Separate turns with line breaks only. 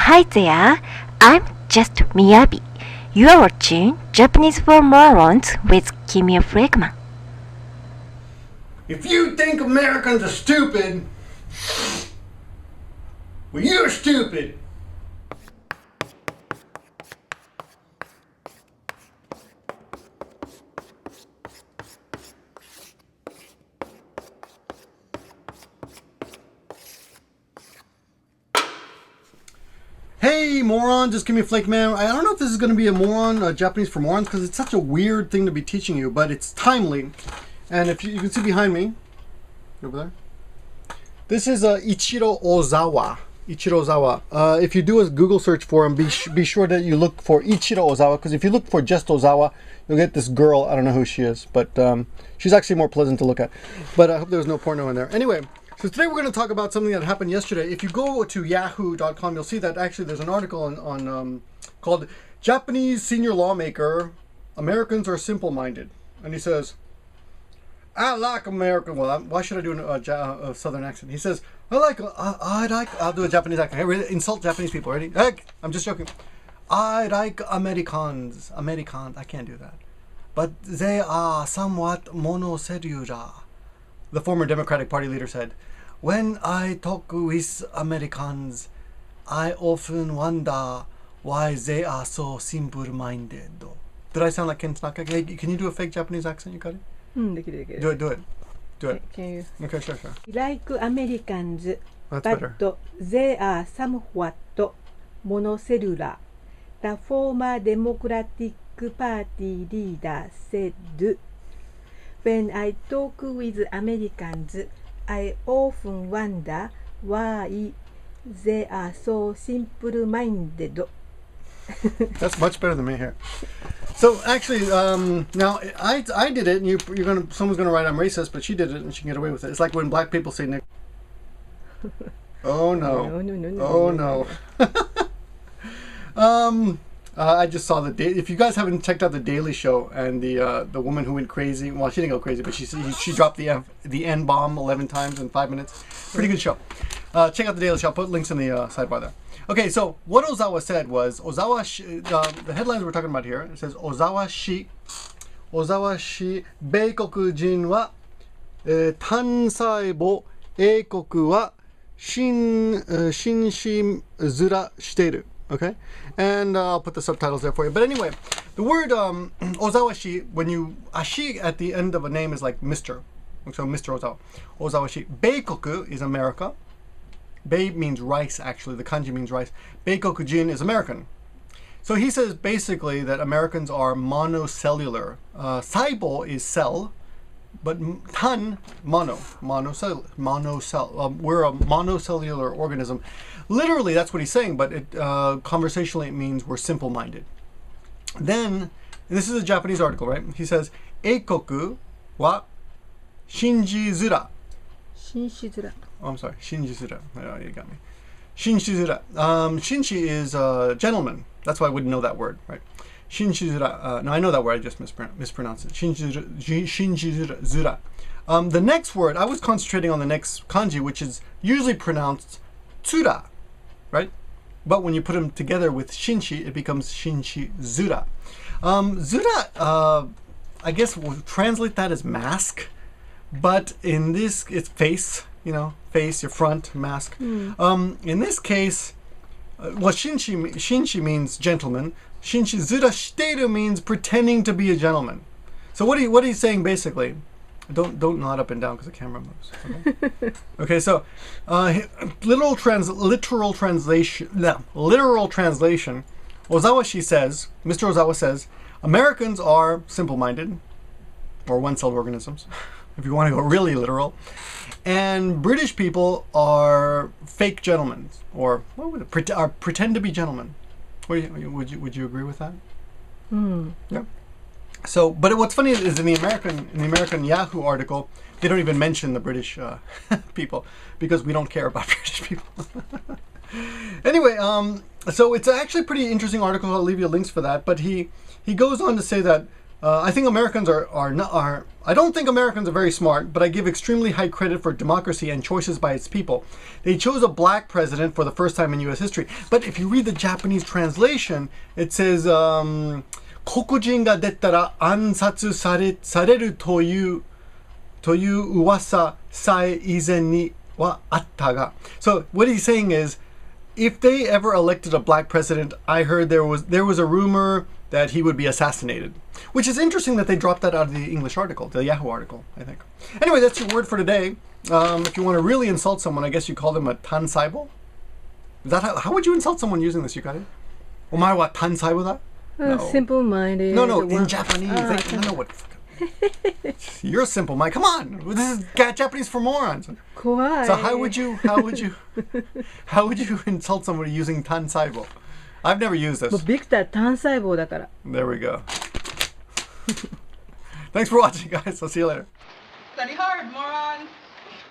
Hi there, I'm JustMiyabi. You are watching Japanese for Morons with Kimi Flegman.
If you think Americans are stupid, well, you're stupid. Hey morons, just give me a flake man. I don't know if this is going to be a Japanese for morons, because it's such a weird thing to be teaching you, but it's timely. And if you can see behind me, over there, this is Ichiro Ozawa. Ichiro Ozawa. If you do a Google search for him, be sure that you look for Ichiro Ozawa, because if you look for just Ozawa, you'll get this girl. I don't know who she is, but she's actually more pleasant to look at. But I hope there's no porno in there. Anyway. So today we're going to talk about something that happened yesterday. If you go to yahoo.com, you'll see that actually there's an article on called Japanese Senior Lawmaker, Americans Are Simple-Minded. And he says, I like America. Well, why should I do a southern accent? He says, I'll do a Japanese accent. Hey, really insult Japanese people. Ready? I'm just joking. I like Americans. I can't do that. But they are somewhat monocellular. The former Democratic Party leader said, when I talk with Americans, I often wonder why they are so simple-minded. Did I sound like Ken Tanaka? Hey, can you do a fake Japanese accent, you got it? Do it.
Can you?
Okay, sure.
Like Americans,
That's
but
better.
they are somewhat monocellular. The former Democratic Party leader said, when I talk with Americans, I often wonder why they are so simple-minded.
That's much better than me here. So actually, now I did it, and someone's gonna write I'm racist, but she did it, and she can get away with it. It's like when black people say Nick. Oh no!
No.
I just saw if you guys haven't checked out the Daily Show and the woman who went crazy, well, she didn't go crazy, but she dropped the N bomb 11 times in 5 minutes. Pretty good show. Check out the Daily Show. I'll put links in the sidebar there. Okay, so what Ozawa said was the headlines we're talking about here. It says Ozawa shi Beikokujin wa tansaibou Eikoku wa Shinshizurasuru shiteru. Okay, and I'll put the subtitles there for you. But anyway, the word Ozawa-shi, when you ashi at the end of a name is like Mr. So Mr. Ozawa. Ozawa-shi. Beikoku is America. Bei means rice, actually. The kanji means rice. Beikokujin is American. So he says basically that Americans are monocellular. Saibou is cell, but tan, monocellular. We're a monocellular organism. Literally, that's what he's saying, but conversationally it means we're simple-minded. Then, and this is a Japanese article, right? He says, Eikoku wa Shinshizura. Oh, I'm sorry, Shinshizura. Oh, you got me. Shinshizura. Shinshi is gentleman. That's why I wouldn't know that word, right? Shinshizura. No, I know that word. I just mispronounced it. Shinshizura. The next word, I was concentrating on the next kanji, which is usually pronounced tsura, right? But when you put them together with shinshi, it becomes shinshizura. Zura, I guess we'll translate that as mask, but in this, it's face, face, your front, mask. In this case, well, shinshi means gentleman. Shinshizura shiteru means pretending to be a gentleman. So what he's saying basically, don't nod up and down because the camera moves. Okay, okay, so literal translation. Ozawa says, Mr. Ozawa says, Americans are simple-minded, or one-celled organisms, if you want to go really literal, and British people are fake gentlemen, or pretend to be gentlemen. Would you agree with that? Yeah. So, but what's funny is in the American Yahoo article, they don't even mention the British people because we don't care about British people. Anyway, so it's actually a pretty interesting article. I'll leave you links for that. But he goes on to say that I think Americans I don't think Americans are very smart, but I give extremely high credit for democracy and choices by its people. They chose a black president for the first time in U.S. history. But if you read the Japanese translation, it says, 黒人が出たら暗殺されるといううわささえ以前にはあったが. So what he's saying is, if they ever elected a black president, I heard there was a rumor that he would be assassinated. Which is interesting that they dropped that out of the English article, the Yahoo article, I think. Anyway, that's your word for today. If you want to really insult someone, I guess you call them a tansaibou. Is that how would you insult someone using this, Yukari? Omae wa tansaibou da? No.
Simple-minded.
No, in Japanese. I don't know what. You're simple-minded. Come on, this is Japanese for morons.
Kawaii.
So how would you insult somebody using tansaibou? I've never used this.
ビクター単細胞だから。
There we go. Thanks for watching, guys. I'll see you later.
Study hard, moron!